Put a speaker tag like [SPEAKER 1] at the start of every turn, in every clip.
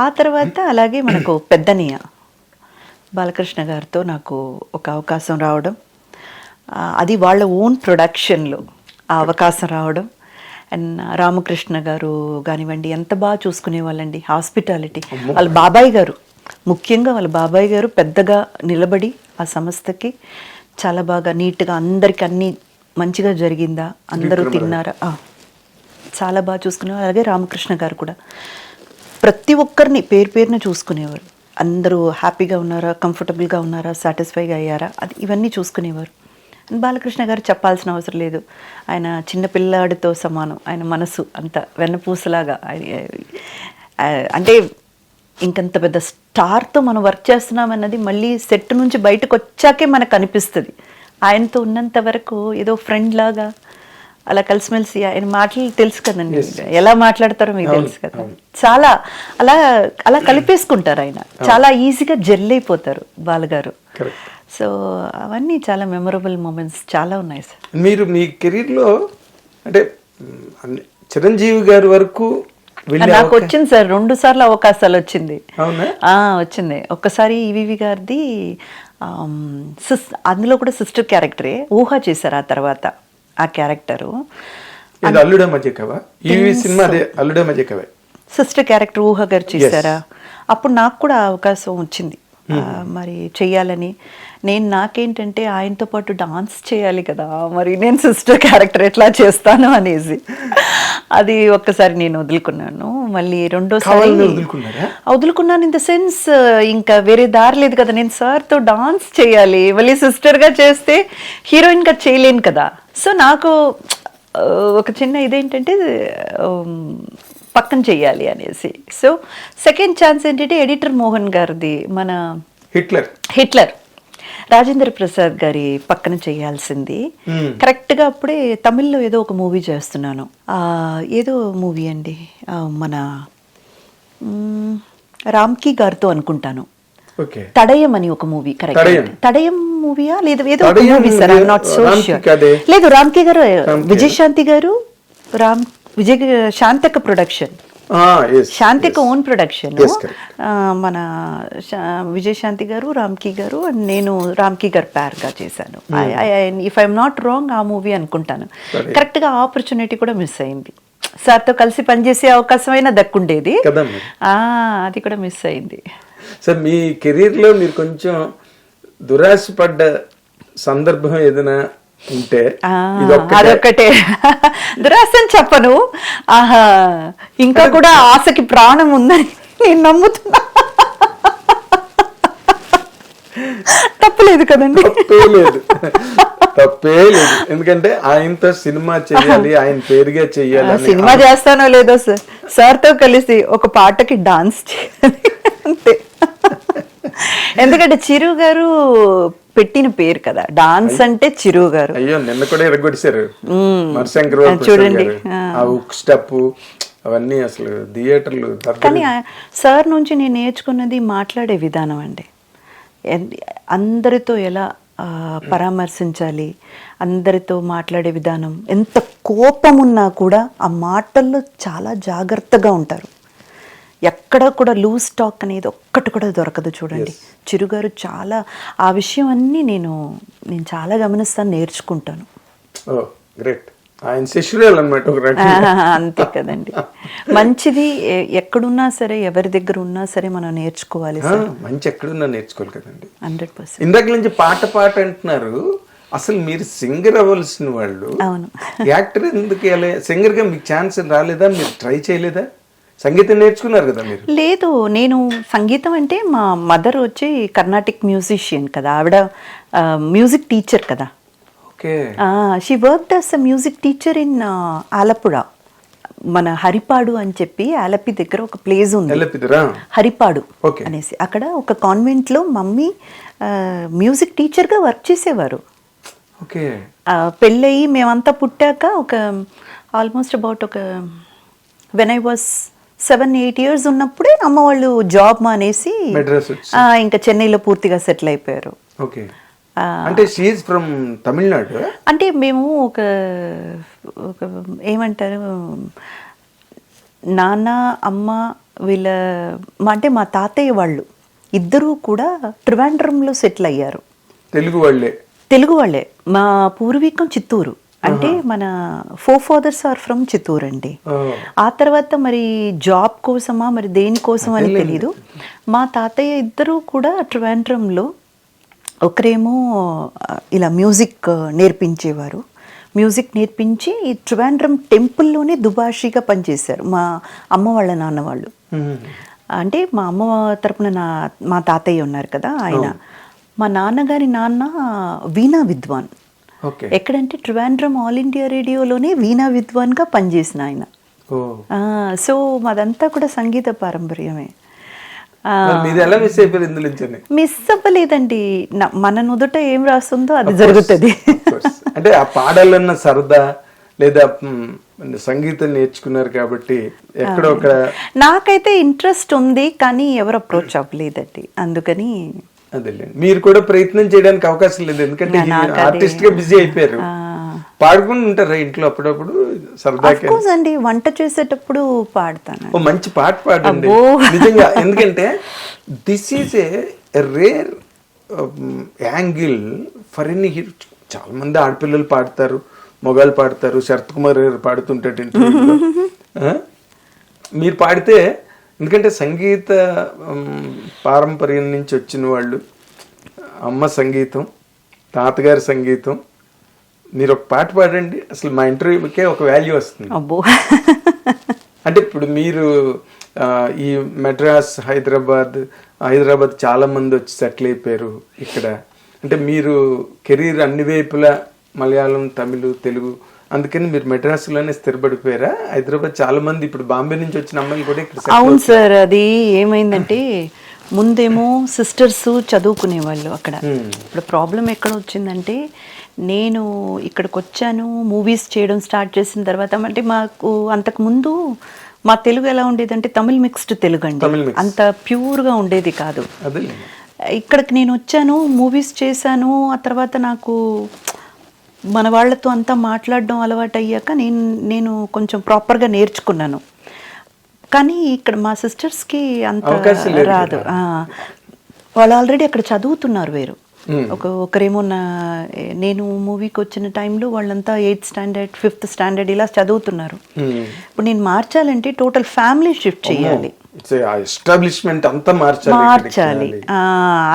[SPEAKER 1] ఆ తర్వాత అలాగే మనకు పెద్దనియ బాలకృష్ణ గారితో నాకు ఒక అవకాశం రావడం, అది వాళ్ళ ఓన్ ప్రొడక్షన్లో ఆ అవకాశం రావడం. అండ్ రామకృష్ణ గారు కానివ్వండి, ఎంత బాగా చూసుకునే వాళ్ళండి, హాస్పిటాలిటీ. వాళ్ళ బాబాయ్ గారు, ముఖ్యంగా వాళ్ళ బాబాయ్ గారు పెద్దగా నిలబడి ఆ సంస్థకి చాలా బాగా నీట్గా అందరికి అన్నీ మంచిగా జరిగిందా, అందరూ తిన్నారా, చాలా బాగా చూసుకునేవారు. అలాగే రామకృష్ణ గారు కూడా ప్రతి ఒక్కరిని పేరు పేరున చూసుకునేవారు. అందరూ హ్యాపీగా ఉన్నారా, కంఫర్టబుల్గా ఉన్నారా, సాటిస్ఫైగా అయ్యారా, అది ఇవన్నీ చూసుకునేవారు. బాలకృష్ణ గారు చెప్పాల్సిన అవసరం లేదు, ఆయన చిన్నపిల్లాడితో సమానం. ఆయన మనసు అంత వెన్నపూసలాగా. అంటే ఇంకంత పెద్ద స్టార్తో మనం వర్క్ చేస్తున్నామన్నది మళ్ళీ సెట్ నుంచి బయటకు వచ్చాకే మనకు అనిపిస్తుంది. ఆయనతో ఉన్నంత వరకు ఏదో ఫ్రెండ్ లాగా అలా కలిసిమెలిసి, ఆయన మాటలు తెలుసు కదండి, ఎలా మాట్లాడతారో మీకు తెలుసు కదా, చాలా అలా అలా కలిపేసుకుంటారు ఆయన, చాలా ఈజీగా జెల్ అయిపోతారు బాలగారు. సో అవన్నీ చాలా మెమొరబుల్ మూమెంట్స్ చాలా ఉన్నాయి సార్.
[SPEAKER 2] మీరు మీ కెరీర్లో అంటే చిరంజీవి గారి వరకు
[SPEAKER 1] నాకు వచ్చింది సార్, 2 సార్లు అవకాశాలు వచ్చింది. వచ్చింది. ఒక్కసారి ఈవీవి గారిది, అందులో కూడా సిస్టర్ క్యారెక్టరే ఊహ చేశారు. ఆ తర్వాత ఆ క్యారెక్టరు సిస్టర్ క్యారెక్టర్ ఊహ గారు చేశారా, అప్పుడు నాకు కూడా అవకాశం వచ్చింది మరి చెయ్యాలని. నాకేంటంటే ఆయనతో పాటు డాన్స్ చేయాలి కదా, మరి నేను సిస్టర్ క్యారెక్టర్ ఎట్లా చేస్తాను అనేసి అది ఒక్కసారి నేను వదులుకున్నాను. మళ్ళీ రెండోసారి వదులుకున్నాను ఇన్ ద సెన్స్, ఇంకా వేరే దారి లేదు కదా, నేను సార్తో డాన్స్ చేయాలి, మళ్ళీ సిస్టర్గా చేస్తే హీరోయిన్గా చేయలేను కదా. సో నాకు ఒక చిన్న ఇదేంటంటే పక్కన చెయ్యాలి అనేసి. సో సెకండ్ ఛాన్స్ ఏంటంటే ఎడిటర్ మోహన్ గారిది, మన హిట్లర్ రాజేంద్ర ప్రసాద్ గారి పక్కన చేయాల్సింది. కరెక్ట్గా అప్పుడే తమిళ్లో ఏదో ఒక మూవీ చేస్తున్నాను, ఏదో మూవీ అండి, మన రామ్కీ గారితో అనుకుంటాను, తడయం అని ఒక మూవీ. కరెక్ట్, తడయం మూవీయా లేదా ఏదో ఒక movie sir, I'm not so sure. లేదు, రామ్కీ గారు, విజయశాంతి గారు, శాంతక ప్రొడక్షన్, శాంతిక ఓన్ ప్రొడక్షన్. మన విజయశాంతి గారు, రామ్కీ గారు, అండ్ నేను రామ్కీ గారు పేర్గా చేశాను. ఇఫ్ ఐఎమ్ నాట్ రాంగ్ ఆ మూవీ అనుకుంటాను. కరెక్ట్గా ఆపర్చునిటీ కూడా మిస్ అయింది. సార్తో కలిసి పనిచేసే అవకాశం అయినా దక్కుండేది, అది కూడా మిస్ అయింది.
[SPEAKER 2] సార్ మీ కెరీర్లో మీరు కొంచెం దురాశపడ్డ సందర్భం ఏదైనా ఉంటే?
[SPEAKER 1] అదొక్కటే దురాశ అని చెప్పను, ఇంకా కూడా ఆశకి ప్రాణం ఉందని నేను నమ్ముతున్నా. తప్పలేదు కదండి,
[SPEAKER 2] తప్పే లేదు. ఎందుకంటే ఆయనతో సినిమా చేయాలి, ఆయన పేరుగా చెయ్యాలి.
[SPEAKER 1] సినిమా చేస్తానో లేదో సార్, సార్తో కలిసి ఒక పాటకి డాన్స్ చేయాలి అంతే. ఎందుకంటే చిరు గారు పెట్టిన పేరు కదా డాన్స్ అంటే, చిరు గారు.
[SPEAKER 2] అయ్యో నిన్న కూడా ఎరగొట్టేశారు చూడండి, స్టెప్ అవన్నీ అసలు థియేటర్లు.
[SPEAKER 1] కానీ సార్ నుంచి నేను నేర్చుకున్నది మాట్లాడే విధానం అండి, అందరితో ఎలా పరామర్శించాలి, అందరితో మాట్లాడే విధానం. ఎంత కోపం ఉన్నా కూడా ఆ మాటల్లో చాలా జాగ్రత్తగా ఉంటారు, ఎక్కడ కూడా లూజ్ టాక్ అనేది ఒక్కటి కూడా దొరకదు. చూడండి చిరుగారు చాలా ఆ విషయం అన్నీ నేను చాలా గమనిస్తాను, నేర్చుకుంటాను. అంతే కదండి, మంచిది ఎక్కడున్నా సరే, ఎవరి దగ్గర ఉన్నా సరే మనం నేర్చుకోవాలి.
[SPEAKER 2] మంచి ఎక్కడున్నా నేర్చుకోవాలి కదండి,
[SPEAKER 1] 100%.
[SPEAKER 2] ఇందాక నుంచి పాట అంటున్నారు, అసలు మీరు సింగర్ అవ్వాల్సిన వాళ్ళు.
[SPEAKER 1] అవును,
[SPEAKER 2] యాక్టర్ ఎందుకు సింగర్ గా మీకు ఛాన్స్ రాలేదా? మీరు ట్రై చేయలేదా? సంగీతం నేర్చుకున్నారు కదా మీరు?
[SPEAKER 1] లేదు, నేను సంగీతం అంటే మా మదర్ వచ్చి కర్ణాటిక్ మ్యూజిషియన్ కదా, ఆవిడ మ్యూజిక్ టీచర్ కదా. She worked as a music teacher in Alappuzha, మన హరిపాడు అని చెప్పి ఆలపి దగ్గర ఒక ప్లేస్ ఉంది, హరిపాడు అనేసి. అక్కడ ఒక కాన్వెంట్లో మమ్మీ మ్యూజిక్ టీచర్గా వర్క్ చేసేవారు. పెళ్ళయి మేమంతా పుట్టాక ఒక ఆల్మోస్ట్ అబౌట్ ఒక వెన్ ఐ వాస్ 7-8 years ఉన్నప్పుడే అమ్మ వాళ్ళు జాబ్ మానేసి ఇంకా చెన్నైలో పూర్తిగా సెటిల్ అయిపోయారు.
[SPEAKER 2] అంటే షీ ఈజ్ ఫ్రమ్ తమిళనాడు.
[SPEAKER 1] అంటే మేము ఒక ఏమంటారు, నాన్న అమ్మ వీళ్ళ అంటే మా తాతయ్య వాళ్ళు ఇద్దరూ కూడా ట్రివాండ్రంలో సెటిల్ అయ్యారు. తెలుగు వాళ్ళే. మా పూర్వీకం చిత్తూరు, అంటే మన ఫాదర్స్ ఆర్ ఫ్రమ్ చిత్తూరు అండి. ఆ తర్వాత మరి జాబ్ కోసమా మరి దేనికోసం అని తెలీదు, మా తాతయ్య ఇద్దరూ కూడా ట్రివాండ్రంలో ఒకరేమో ఇలా మ్యూజిక్ నేర్పించేవారు. మ్యూజిక్ నేర్పించి ఈ ట్రివాండ్రం టెంపుల్లోనే దుబాషిగా పనిచేశారు మా అమ్మ వాళ్ళ నాన్న వాళ్ళు. అంటే మా అమ్మ తరపున మా తాతయ్య ఉన్నారు కదా ఆయన, మా నాన్నగారి నాన్న వీణా విద్వాన్. ఎక్కడంటే ట్రివాండ్రం ఆల్ ఇండియా రేడియోలోనే వీణా విద్వాన్గా పనిచేసిన ఆయన. సో మాదంతా కూడా సంగీత పారంపర్యమే. మిస్ అవ్వలేదండి, మన నుదుట ఏం రాస్తుందో అది జరుగుతుంది.
[SPEAKER 2] అంటే ఆ పాడాలన్న సరదా లేదా సంగీతం నేర్చుకున్నారు కాబట్టి ఎక్కడో ఒక
[SPEAKER 1] నాకైతే ఇంట్రెస్ట్ ఉంది కానీ ఎవరు అప్రోచ్ అవ్వలేదండి, అందుకని
[SPEAKER 2] అదేలేండి. మీరు కూడా ప్రయత్నం చేయడానికి అవకాశం లేదు, ఎందుకంటే ఆర్టిస్ట్ గా బిజీ అయిపోయారు. పాడుకుంటూ ఉంటారా ఇంట్లో అప్పుడప్పుడు సరదాగా?
[SPEAKER 1] అండి, వంట చేసేటప్పుడు పాడతాను.
[SPEAKER 2] ఓ మంచి పాట పాడండి నిజంగా, ఎందుకంటే this is a rare angle for any hero. చాలా మంది ఆడపిల్లలు పాడతారు, మొగాళ్ళు పాడతారు, శరత్ కుమార్ గారు పాడుతుంటాడు ఇంటర్వ్యూలో. మీరు పాడితే, ఎందుకంటే సంగీత పారంపర్యం నుంచి వచ్చిన వాళ్ళు, అమ్మ సంగీతం, తాతగారి సంగీతం, మీరు ఒక పాట పాడండి, అసలు మా ఇంటర్వ్యూకే ఒక వాల్యూ వస్తుంది. అంటే ఇప్పుడు మీరు ఈ మెడ్రాస్, హైదరాబాద్ చాలా మంది వచ్చి సెటిల్ అయిపోయారు ఇక్కడ. అంటే మీరు కెరీర్ అన్ని వైపులా మలయాళం, తమిళ్, తెలుగు, అందుకని మీరు మెడ్రాస్లోనే స్థిరపడిపోయారా? హైదరాబాద్ చాలా మంది ఇప్పుడు బాంబే నుంచి వచ్చిన అమ్మాయిలు కూడా ఇక్కడ.
[SPEAKER 1] అవును సార్, అది ఏమైందంటే ముందేమో సిస్టర్స్ చదువుకునేవాళ్ళు అక్కడ. ఇప్పుడు ప్రాబ్లం ఎక్కడ వచ్చిందంటే, నేను ఇక్కడికి వచ్చాను, మూవీస్ చేయడం స్టార్ట్ చేసిన తర్వాత, అంటే మాకు అంతకు ముందు మా తెలుగు ఎలా ఉండేదంటే తమిళ్ మిక్స్డ్ తెలుగు అండి, అంత ప్యూర్గా ఉండేది కాదు. ఇక్కడికి నేను వచ్చాను, మూవీస్ చేశాను, ఆ తర్వాత నాకు మన వాళ్ళతో అంతా మాట్లాడడం అలవాటు అయ్యాక నేను కొంచెం ప్రాపర్గా నేర్చుకున్నాను. కానీ ఇక్కడ మా సిస్టర్స్కి అంత రాదు. వాళ్ళు ఆల్రెడీ అక్కడ చదువుతున్నారు వేరు. ఒకరేమో నేను మూవీకి వచ్చిన టైంలో వాళ్ళంతా 8th స్టాండర్డ్ 5th స్టాండర్డ్ ఇలా చదువుతున్నారు. ఇప్పుడు నేను మార్చాలంటే టోటల్ ఫ్యామిలీ షిఫ్ట్ చేయాలి,
[SPEAKER 2] ఎస్టాబ్లిష్మెంట్ అంతా
[SPEAKER 1] మార్చాలి.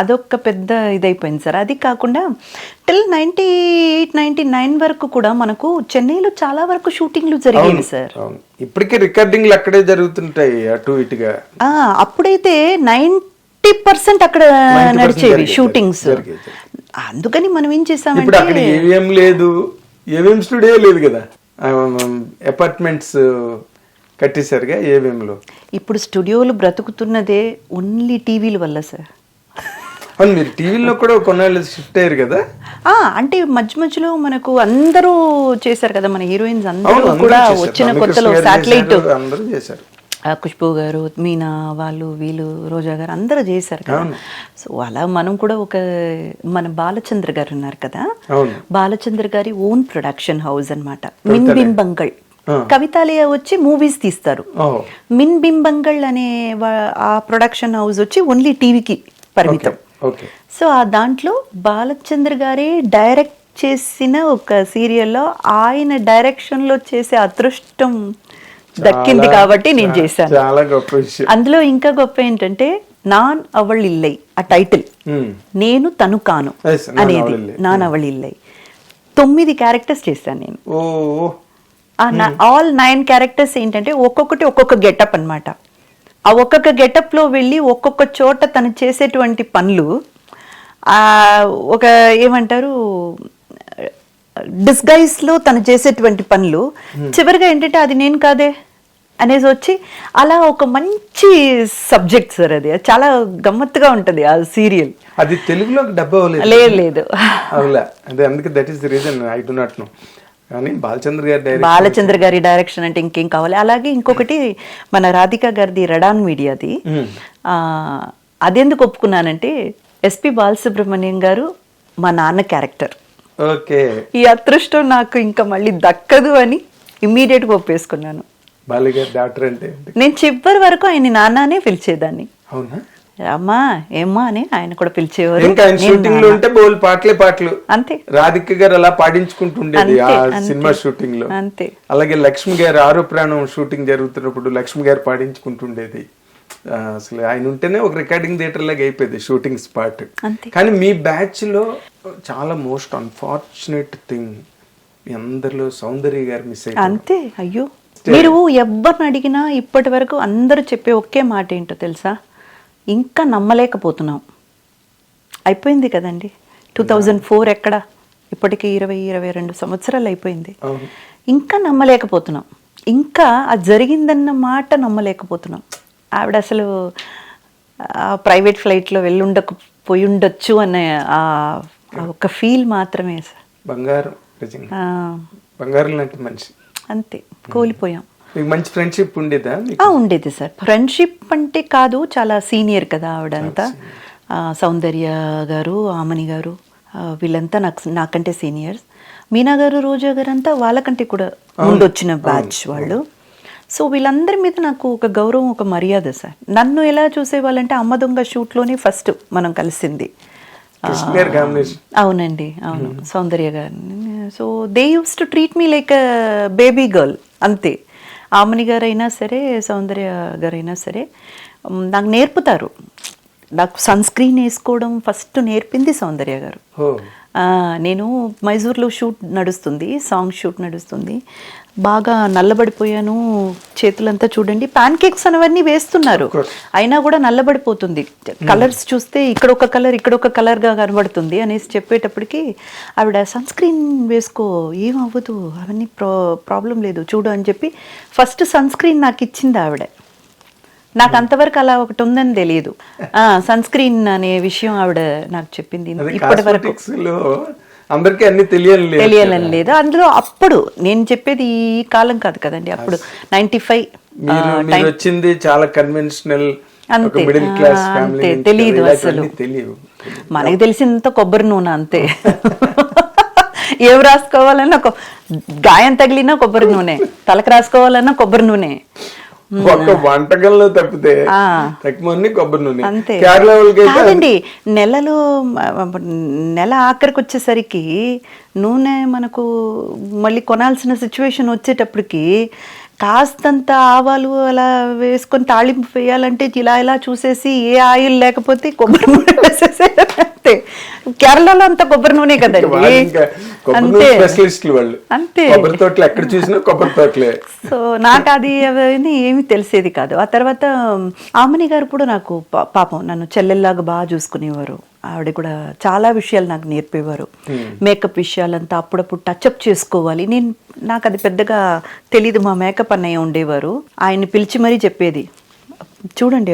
[SPEAKER 1] అదొక పెద్ద ఇదైపోయింది సార్. అది కాకుండా టిల్ 98-99 వరకు కూడా మనకు చెన్నైలో చాలా వరకు షూటింగ్లు జరిగేవి సార్.
[SPEAKER 2] ఇప్పటికే రికార్డింగ్లు అక్కడే జరుగుతుంటాయి అటు ఇటుగా.
[SPEAKER 1] అప్పుడైతే 90% అక్కడ నడిచేవి షూటింగ్స్. అందుకని మనం ఏం చేసామంటే,
[SPEAKER 2] అక్కడ ఏవిఎం లేదు, ఏవిఎం స్టూడియో లేదు కదా, అపార్ట్మెంట్స్ కట్టేశారుగా ఏవిఎంలో.
[SPEAKER 1] ఇప్పుడు స్టూడియోలు బ్రతుకుతున్నదే ఓన్లీ టీవీల వల్ల సార్.
[SPEAKER 2] మీరు టీవీలో కూడా కొన్నాళ్ళు షిఫ్ట్ అయ్యారు కదా.
[SPEAKER 1] అంటే మధ్యలో మనకు అందరూ చేశారు కదా, మన హీరోయిన్స్ అందరూ కూడా వచ్చిన కొత్తలో శాటిలైట్
[SPEAKER 2] అందరూ చేశారు.
[SPEAKER 1] ఖుష్బూ గారు, మీనా వాళ్ళు, వీళ్ళు, రోజా గారు అందరూ చేశారు కదా. సో అలా మనం కూడా మన బాలచంద్ర గారు ఉన్నారు కదా, బాలచంద్ర గారి ఓన్ ప్రొడక్షన్ హౌస్ అన్నమాట, మిన్ బింబంగళ్. కవితాలయ వచ్చి మూవీస్ తీస్తారు, మిన్ బింబంగళ్ అనే ఆ ప్రొడక్షన్ హౌస్ వచ్చి ఓన్లీ టీవీకి పరిమితం. సో ఆ దాంట్లో బాలచంద్ర గారే డైరెక్ట్ చేసిన ఒక సీరియల్లో ఆయన డైరెక్షన్ లో చేసే అదృష్టం దక్కింది కాబట్టి నేను చేశాను. అందులో ఇంకా గొప్ప ఏంటంటే నాన్ అవళ్ ఇల్లై ఆ టైటిల్, నేను తను కాను అనేది, నాన్ అవళ్ ఇల్లై 9 క్యారెక్టర్స్ చేశాను నేను. ఆల్ 9 క్యారెక్టర్స్ ఏంటంటే ఒక్కొక్కటి ఒక్కొక్క గెటప్ అన్నమాట. ఆ ఒక్కొక్క గెటప్ లో వెళ్ళి ఒక్కొక్క చోట తను చేసేటువంటి పనులు, ఒక ఏమంటారు డిస్గైజ్ లో తను చేసేటువంటి పనులు, చివరిగా ఏంటంటే అది నేను కాదే అనేసి వచ్చి అలా ఒక మంచి సబ్జెక్ట్ సార్. అది చాలా గమ్మత్తుగా ఉంటది ఆ సీరియల్.
[SPEAKER 2] అది తెలుగులో డబ్
[SPEAKER 1] లేదు. బాలచంద్ర గారి డైరెక్షన్ అంటే ఇంకేం కావాలి. అలాగే ఇంకొకటి మన రాధిక గారిది రడాన్ మీడియాది. అదెందుకు ఒప్పుకున్నానంటే ఎస్పి బాలసుబ్రహ్మణ్యం గారు మా నాన్న క్యారెక్టర్. ఈ అదృష్టం నాకు ఇంకా మళ్ళీ దక్కదు అని ఇమ్మీడియట్ గా ఒప్పేసుకున్నాను.
[SPEAKER 2] బాలయ్య గారి డాక్టర్ అంటే ఏంటి?
[SPEAKER 1] నేను చివరి వరకు ఆయన నాన్ననే పిలిచేదాన్ని.
[SPEAKER 2] అవునా?
[SPEAKER 1] అమ్మా ఏమ్మా అని ఆయన కూడా పిలిచేవారు.
[SPEAKER 2] ఇంకా ఆయన షూటింగ్ లో ఉంటే బోల్ పాటలు
[SPEAKER 1] అంతే.
[SPEAKER 2] రాధిక గారు అలా పాడించుకుంటుండేది ఆ సినిమా షూటింగ్ లో.
[SPEAKER 1] అంతే.
[SPEAKER 2] అలాగే లక్ష్మి గారు ఆరో ప్రాణం షూటింగ్ జరుగుతున్నప్పుడు లక్ష్మి గారు పాడించుకుంటుండేది. అసలు ఆయన ఉంటేనే ఒక రికార్డింగ్ థియేటర్ లాగా అయిపోయింది షూటింగ్ స్పాట్. కానీ మీ బ్యాచ్ లో చాలా మోస్ట్ అన్ఫార్చునేట్ థింగ్, మీ అందరిలో సౌందర్య గారు మిస్ అయ్యారు.
[SPEAKER 1] అంతే. అయ్యో, మీరు ఎవరిని అడిగినా ఇప్పటి వరకు అందరూ చెప్పే ఒకే మాట ఏంటో తెలుసా? ఇంకా నమ్మలేకపోతున్నాం. అయిపోయింది కదండి 2004, ఎక్కడ ఇప్పటికి 22 సంవత్సరాలు అయిపోయింది. ఇంకా నమ్మలేకపోతున్నాం. ఇంకా అది జరిగిందన్న మాట నమ్మలేకపోతున్నాం. ఆవిడ అసలు ప్రైవేట్ ఫ్లైట్లో పోయి ఉండొచ్చు అనే ఒక ఫీల్ మాత్రమే సార్.
[SPEAKER 2] బంగారం లాంటి మనిషి.
[SPEAKER 1] అంతే, కోల్పోయాం.
[SPEAKER 2] మీకు మంచి ఫ్రెండ్షిప్ ఉండేదా?
[SPEAKER 1] ఉండేది సార్. ఫ్రెండ్షిప్ అంటే కాదు, చాలా సీనియర్ కదా ఆవిడంతా. సౌందర్య గారు, ఆమని గారు, వీళ్ళంతా నాకంటే సీనియర్స్. మీనా గారు, రోజా గారు అంతా వాళ్ళకంటే కూడా ముందు వచ్చిన బ్యాచ్ వాళ్ళు. సో వీళ్ళందరి మీద నాకు ఒక గౌరవం, ఒక మర్యాద సార్. నన్ను ఎలా చూసేవాళ్ళంటే అమ్మ దొంగ షూట్లోనే ఫస్ట్ మనం కలిసింది. అవునండి, అవును, సౌందర్య గారిని. So they use to treat me like baby girl. అంతే. ఆమని గారైనా సరే, సౌందర్య గారైనా సరే నాకు నేర్పుతారు. నాకు సన్ స్క్రీన్ వేసుకోవడం ఫస్ట్ నేర్పింది సౌందర్య గారు. నేను మైసూర్లో షూట్ నడుస్తుంది, సాంగ్ షూట్ నడుస్తుంది. బాగా నల్లబడిపోయాను, చేతులంతా చూడండి, ప్యాన్ కేక్స్ అవన్నీ వేస్తున్నారు, అయినా కూడా నల్లబడిపోతుంది. కలర్స్ చూస్తే ఇక్కడ ఒక కలర్, ఇక్కడ ఒక కలర్గా కనబడుతుంది అనేసి చెప్పేటప్పటికి ఆవిడ సన్ స్క్రీన్ వేసుకో, ఏం అవ్వదు, అవన్నీ ప్రాబ్లం లేదు చూడు అని చెప్పి ఫస్ట్ సన్ స్క్రీన్ నాకు ఇచ్చింది ఆవిడ. నాకు అంతవరకు అలా ఒకటి ఉందని తెలియదు. సన్ స్క్రీన్ అనే విషయం ఆవిడ నాకు చెప్పింది. ఇప్పటి వరకు
[SPEAKER 2] అందరికీ అన్ని తెలియాలని
[SPEAKER 1] లేదు అందులో. అప్పుడు నేను చెప్పేది ఈ కాలం కాదు కదండి, అప్పుడు 95
[SPEAKER 2] వచ్చింది. చాలా కన్వెన్షనల్,
[SPEAKER 1] అంతే. తెలియదు అసలు. మనకి తెలిసినంత కొబ్బరి నూనె అంతే. ఏం రాసుకోవాలన్నా గాయం తగిలినా కొబ్బరి నూనె, తలకు రాసుకోవాలన్నా కొబ్బరి నూనె.
[SPEAKER 2] ఒక వంటకంలో తప్పితే కొబ్బరి నూనె.
[SPEAKER 1] అంతే కాదండి. నెల ఆఖరికి వచ్చేసరికి నూనె మనకు మళ్ళీ కొనాల్సిన సిచ్యువేషన్ వచ్చేటప్పటికి కాస్తంత ఆవాలు అలా వేసుకొని తాళింపు వేయాలంటే ఇలా చూసేసి ఏ ఆయిల్ లేకపోతే కొబ్బరి నూనె వేసేసే. అంతే. కేరళలో అంతా కొబ్బరి నూనె కదండి. అంతే.
[SPEAKER 2] కొబ్బరి తోటలు ఎక్కడ చూసినా కొబ్బరి తోటలే.
[SPEAKER 1] సో నాకు అది ఏమి తెలిసేది కాదు. ఆ తర్వాత ఆమని గారు కూడా నాకు పాపం నన్ను చెల్లెల్లాగా బాగా చూసుకునేవారు. ఆవిడ కూడా చాలా విషయాలు నాకు నేర్పేవారు. మేకప్ విషయాలంతా అప్పుడప్పుడు టచ్అప్ చేసుకోవాలి. నాకు అది పెద్దగా తెలీదు. మా మేకప్ అన్నయ్య ఉండేవారు, ఆయన్ని పిలిచి మరీ చెప్పేది, చూడండి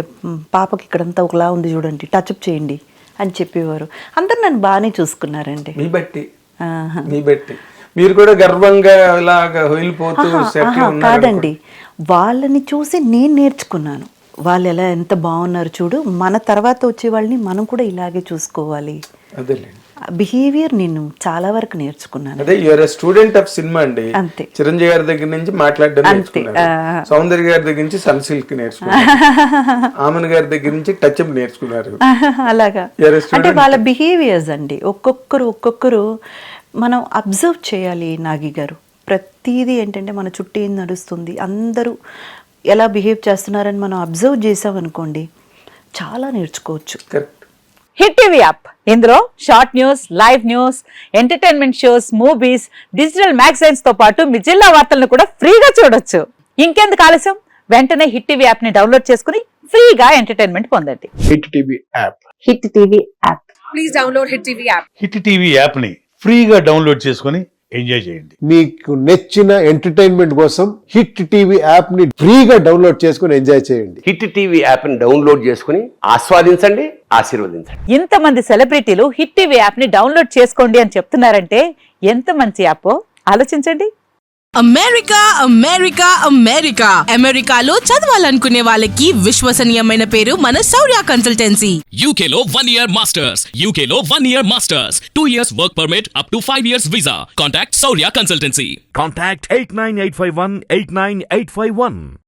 [SPEAKER 1] పాపకి ఇక్కడంతా ఒకలా ఉంది చూడండి, టచ్అప్ చేయండి అని చెప్పేవారు. అందరు నన్ను బాగానే చూసుకున్నారండి.
[SPEAKER 2] మీ బట్టి మీరు కూడా గర్వంగా
[SPEAKER 1] కాదండి, వాళ్ళని చూసి నేను నేర్చుకున్నాను. వాళ్ళు ఎలా ఎంత బాగున్నారు చూడు, మన తర్వాత వచ్చే వాళ్ళని మనం కూడా ఇలాగే చూసుకోవాలి. బిహేవియర్ నేను చాలా వరకు నేర్చుకున్నాను.
[SPEAKER 2] అదే you're a student of cinema అండి.
[SPEAKER 1] అంతే.
[SPEAKER 2] చిరంజీవి గారి దగ్గర నుంచి మాట్లాడడం నేర్చుకున్నారు, సౌందర్య గారి దగ్గర నుంచి సన్ సిల్క్ నేర్చుకున్నారు, ఆమన్ గారి దగ్గర నుంచి టచ్ అప్ నేర్చుకున్నారు.
[SPEAKER 1] అలాగా అంటే వాళ్ళ బిహేవియర్స్ అండి. ఒక్కొక్కరు మనం అబ్జర్వ్ చేయాలి. నాగి గారు ప్రతిదీ ఏంటంటే మన చుట్టూ ఏం నడుస్తుంది, అందరూ ఎలా బిహేవ్ చేస్తున్నారని మనం అబ్జర్వ్ చేసామనుకోండి, చాలా నేర్చుకోవచ్చు.
[SPEAKER 3] హిట్ టీవీ యాప్, ఇందులో short news, live news, entertainment shows, movies, digital magazines తో పాటు మీ జిల్లా వార్తలను కూడా ఫ్రీగా చూడొచ్చు. ఇంకెందుకు ఆలస్యం, వెంటనే హిట్ టీవీ యాప్ ని డౌన్లోడ్ చేసుకుని ఫ్రీగా ఎంటర్టైన్మెంట్ పొందండి.
[SPEAKER 4] Hit TV app.
[SPEAKER 3] Hit TV app.
[SPEAKER 5] Please download hit TV app.
[SPEAKER 4] Hit TV app ని ఫ్రీగా డౌన్లోడ్ చేసుకుని ఎంజాయ్ చేయండి.
[SPEAKER 6] మీకు నచ్చిన ఎంటర్టైన్మెంట్ కోసం హిట్ టీవీ యాప్ ని ఫ్రీగా డౌన్లోడ్ చేసుకుని ఎంజాయ్ చేయండి.
[SPEAKER 7] హిట్ టీవీ యాప్ ని డౌన్లోడ్ చేసుకుని ఆస్వాదించండి, ఆశీర్వదించండి.
[SPEAKER 3] ఇంతమంది సెలబ్రిటీలు హిట్ టీవీ యాప్ ని డౌన్లోడ్ చేసుకోండి అని చెప్తున్నారంటే ఎంత మంచి యాప్ ఆలోచించండి.
[SPEAKER 8] అమెరికా అమెరికా అమెరికా అమెరికాలో చదవాలనుకునే వాళ్ళకి విశ్వసనీయమైన పేరు మన శౌర్య consultancy.
[SPEAKER 9] UK Law 1 Year Masters. UK Law 1 Year Masters. 2 years work permit up to 5 years visa. Contact Saurya Consultancy.
[SPEAKER 10] Contact 89851 89851.